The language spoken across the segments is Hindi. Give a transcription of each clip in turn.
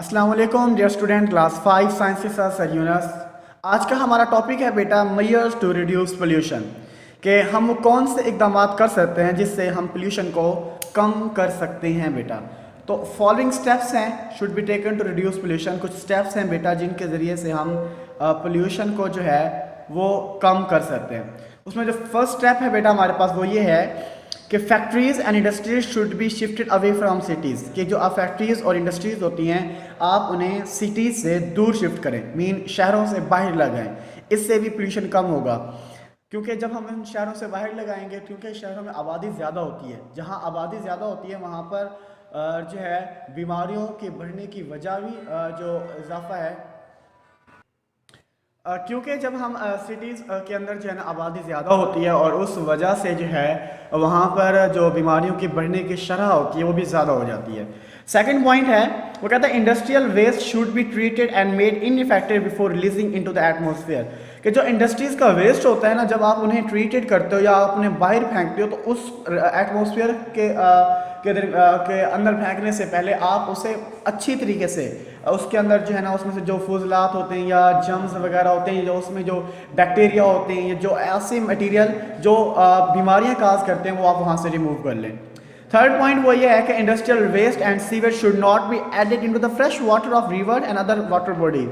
अस्सलाम वालेकुम डियर स्टूडेंट क्लास 5 साइंस के साथ सर यूनस। आज का हमारा टॉपिक है बेटा मेजर्स टू रिड्यूस पोल्यूशन, कि हम वो कौन से इकदाम कर सकते हैं जिससे हम पोल्यूशन को कम कर सकते हैं बेटा। तो फॉलोइंग स्टेप्स हैं should be taken to reduce pollution. कुछ स्टेप्स हैं बेटा जिनके ज़रिए से हम पोल्यूशन को जो है वो कम कर सकते हैं। उसमें जो फर्स्ट स्टेप है बेटा हमारे पास वो ये है कि factories and industries should be shifted away from cities, कि जो फैक्ट्रीज़ और इंडस्ट्रीज़ होती हैं आप उन्हें सिटीज़ से दूर शिफ्ट करें, मीन शहरों से बाहर लगाएं। इससे भी पोल्यूशन कम होगा, क्योंकि जब हम इन शहरों से बाहर लगाएंगे, क्योंकि शहरों में आबादी ज़्यादा होती है, जहाँ आबादी ज़्यादा होती है वहाँ पर जो है बीमारियों के बढ़ने की वजह भी जो इजाफा है, क्योंकि जब हम सिटीज़ के अंदर जो है ना आबादी ज़्यादा होती है और उस वजह से जो है वहाँ पर जो बीमारियों की बढ़ने की शरह होती है वो भी ज़्यादा हो जाती है। सेकंड पॉइंट है वो कहता है industrial waste should be treated and made ineffective before releasing into the atmosphere, कि जो इंडस्ट्रीज़ का वेस्ट होता है ना, जब आप उन्हें ट्रीटेड करते हो या आप उन्हें बाहर फेंकते हो तो उस एटमॉस्फेयर के अंदर फेंकने से पहले आप उसे अच्छी तरीके से उसके अंदर जो है ना उसमें से जो फजलात होते हैं या जम्स वगैरह होते हैं, जो उसमें जो बैक्टीरिया होते हैं या जो ऐसे मटेरियल जो बीमारियां काज करते हैं वो आप वहाँ से रिमूव कर लें। थर्ड पॉइंट वो ये है कि industrial waste and sewage should not be added into the fresh water of river and other water bodies,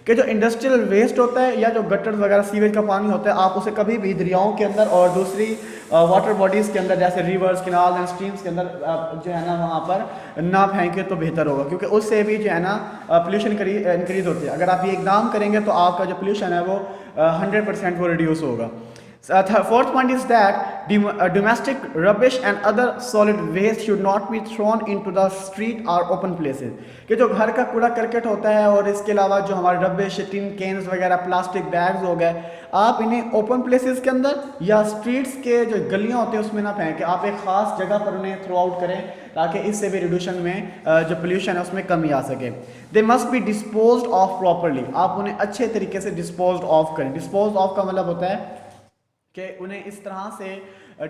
कि जो इंडस्ट्रियल वेस्ट होता है या जो गटर वगैरह सीवेज का पानी होता है आप उसे कभी भी दरियाओं के अंदर और दूसरी वाटर बॉडीज़ के अंदर जैसे रिवर्स, कैनाल एंड स्ट्रीम्स के अंदर जो है ना वहाँ पर ना फेंके तो बेहतर होगा, क्योंकि उससे भी जो है ना पोल्यूशन इंक्रीज होती है। अगर आप ये इकदाम करेंगे तो आपका जो पोल्यूशन है वो 100% वो रिड्यूस होगा। Fourth point is that domestic rubbish and other solid waste should not be thrown into the street or open places, कि जो घर का कूड़ा करकट होता है और इसके अलावा जो हमारे रबिश टिन कैंस वगैरह प्लास्टिक बैग्स हो गए आप इन्हें ओपन प्लेसेस के अंदर या स्ट्रीट्स के जो गलियां होती हैं उसमें ना फेंकें, आप एक ख़ास जगह पर उन्हें थ्रो आउट करें ताकि इससे भी रिड्यूशन में जो पोल्यूशन है उसमें कमी आ सके। They must be disposed of properly, आप उन्हें अच्छे तरीके से डिस्पोज ऑफ करें। डिस्पोज ऑफ का मतलब होता है कि उन्हें इस तरह से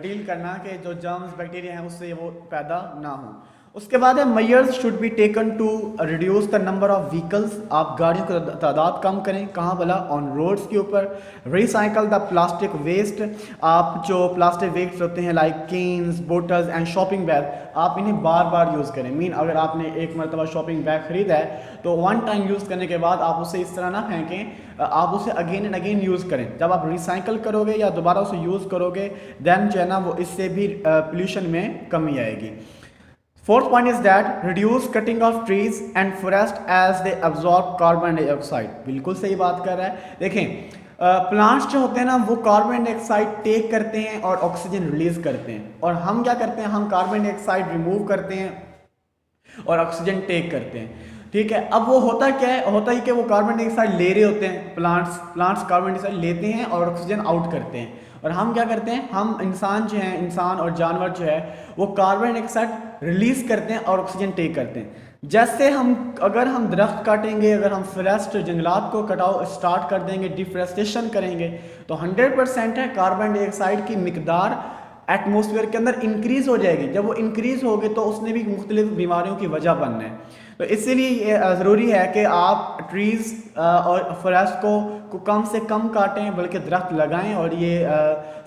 डील करना कि जो जर्म्स बैक्टीरिया हैं उससे वो पैदा ना हो। उसके बाद है measures should be taken to reduce the number of vehicles, आप गाड़ियों की तादाद कम करें। कहाँ भला? ऑन रोड्स के ऊपर। रिसाइकल द प्लास्टिक वेस्ट, आप जो प्लास्टिक वेस्ट होते हैं like cans, bottles and shopping bag आप इन्हें बार बार यूज़ करें। मीन अगर आपने एक मरतबा शॉपिंग बैग ख़रीदा है तो वन टाइम यूज़ करने के बाद आप उसे इस तरह ना फेंकें, आप उसे अगेन एंड अगेन यूज़ करें। जब आप रिसाइकल करोगे या दोबारा उसे यूज़ करोगे देन जो है ना वो इससे भी पोल्यूशन में कमी आएगी। Fourth point is that reduce cutting of trees and forest as they absorb carbon dioxide. बिल्कुल सही बात कर रहा है। देखें प्लांट्स जो होते हैं ना वो कार्बन डाइऑक्साइड टेक करते हैं और ऑक्सीजन रिलीज करते हैं, और हम क्या करते हैं, हम कार्बन डाइऑक्साइड रिमूव करते हैं और ऑक्सीजन टेक करते हैं। ठीक है, अब वो होता क्या है, होता ही कि वो कार्बन डाइऑक्साइड ले रहे होते हैं, प्लांट्स कार्बन डाइऑक्साइड लेते हैं और ऑक्सीजन आउट करते हैं, और हम क्या करते हैं, हम इंसान जो हैं, इंसान और जानवर जो है वो कार्बन डाइऑक्साइड रिलीज करते हैं और ऑक्सीजन टेक करते हैं। जैसे अगर हम दरख्त काटेंगे, अगर हम फॉरेस्ट जंगलात को कटाओ स्टार्ट कर देंगे, डिफरेस्टेशन करेंगे तो 100% है कार्बन डाइऑक्साइड की मिकदार एटमॉस्फेयर के अंदर इंक्रीज हो जाएगी। जब वो इंक्रीज होगी तो उसने भी मुख्तलिफ बीमारियों की वजह बनना है। तो इसीलिए ये ज़रूरी है कि आप ट्रीज़ और फॉरेस्ट को कम से कम काटें, बल्कि दरख्त लगाएं, और ये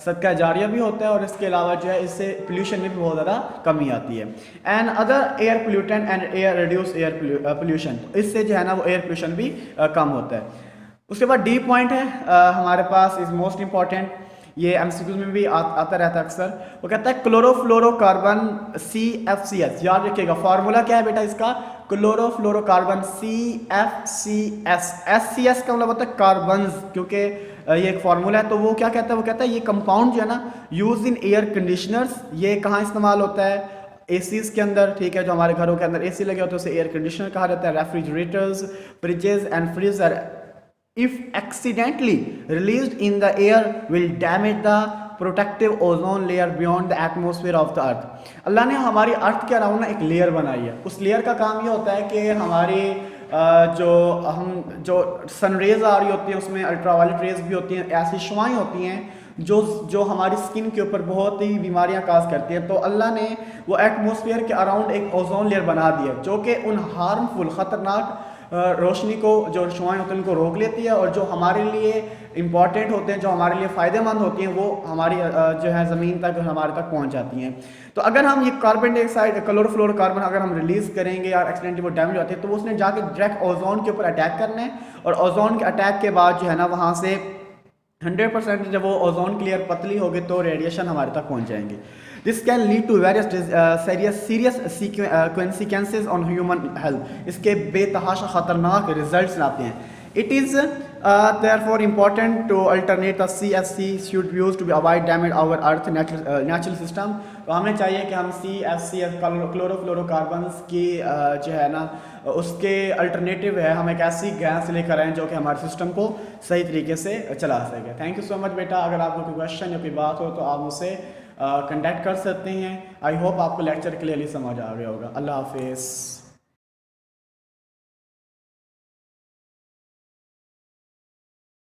सदका जारिया भी होता है, और इसके अलावा जो है इससे पोल्यूशन में भी बहुत ज़्यादा कमी आती है। And other air pollutant and air reduce air pollution, इससे जो है ना वो एयर पोल्यूशन भी कम होता है। उसके बाद डी पॉइंट है हमारे पास इज़ मोस्ट इंपॉर्टेंट, ये एमसीक्यूज में भी आता रहता है अक्सर। वो कहता है क्लोरोफ्लोरोकार्बन CFCS, याद रखिएगा फार्मूला क्या है बेटा इसका, क्लोरोफ्लोरोकार्बन CFCS। SCS का मतलब होता है कार्बन्स, क्योंकि ये एक फार्मूला है। तो वो क्या कहता है, वो कहता है ये कंपाउंड जो है ना यूज इन एयर कंडीशनर्स, ये कहाँ इस्तेमाल होता है, एसीज के अंदर। ठीक है, जो हमारे घरों के अंदर एसी लगे होते हैं उसे एयर कंडीशनर कहा जाता है। Refrigerators, fridges and freezer if accidentally released in the air will damage the protective ozone layer beyond the atmosphere of the earth। अल्लाह ने हमारी अर्थ के अराउंड ना एक लेयर बनाई है। उस लेयर का काम ये होता है कि हमारी जो सन रेज आ रही होती हैं उसमें अल्ट्रावायलेट रेज भी होती हैं, ऐसी शुआएं होती हैं जो जो हमारी स्किन के ऊपर बहुत ही बीमारियां काज करती है। तो अल्लाह ने वो एटमॉस्फेयर के अराउंड एक ओजोन लेयर बना दी है जो कि उन हार्मफुल ख़तरनाक रोशनी को, जो शुआएं होती हैं उनको रोक लेती है, और जो हमारे लिए इम्पॉर्टेंट होते हैं, जो हमारे लिए फ़ायदेमंद होती हैं, वो हमारी जो है ज़मीन तक, हमारे तक पहुंच जाती हैं। तो अगर हम ये कार्बन डाइऑक्साइड, क्लोरोफ्लोरोकार्बन अगर हम रिलीज़ करेंगे या एक्सीडेंटली वो डैमेज होती है, तो वो उसने जाके डायरेक्ट ओजोन के ऊपर अटैक करना है, और ओजोन के अटैक के बाद जो है ना वहाँ से 100% जब वो ओजोन क्लियर पतली होगी तो रेडिएशन हमारे तक पहुंच जाएंगे। This can lead to various serious consequences on human health. इसके बेतहाशा ख़तरनाक रिजल्ट्स आते हैं। It is therefore important to alternate the CFC should be used to avoid damage our earth natural system। तो हमें चाहिए कि हम CFC क्लोरोफ्लोरोकार्बन्स की जो है ना उसके अल्टरनेटिव है, हम एक ऐसी गैस लेकर आएँ जो कि हमारे सिस्टम को सही तरीके से चला सके। थैंक यू सो मच बेटा। अगर आपको कोई क्वेश्चन या कोई बात हो तो आप मुझसे कंटेक्ट कर सकते हैं। आई होप आपको लेक्चर क्लियरली समझ आ गया होगा। अल्लाह हाफिज़।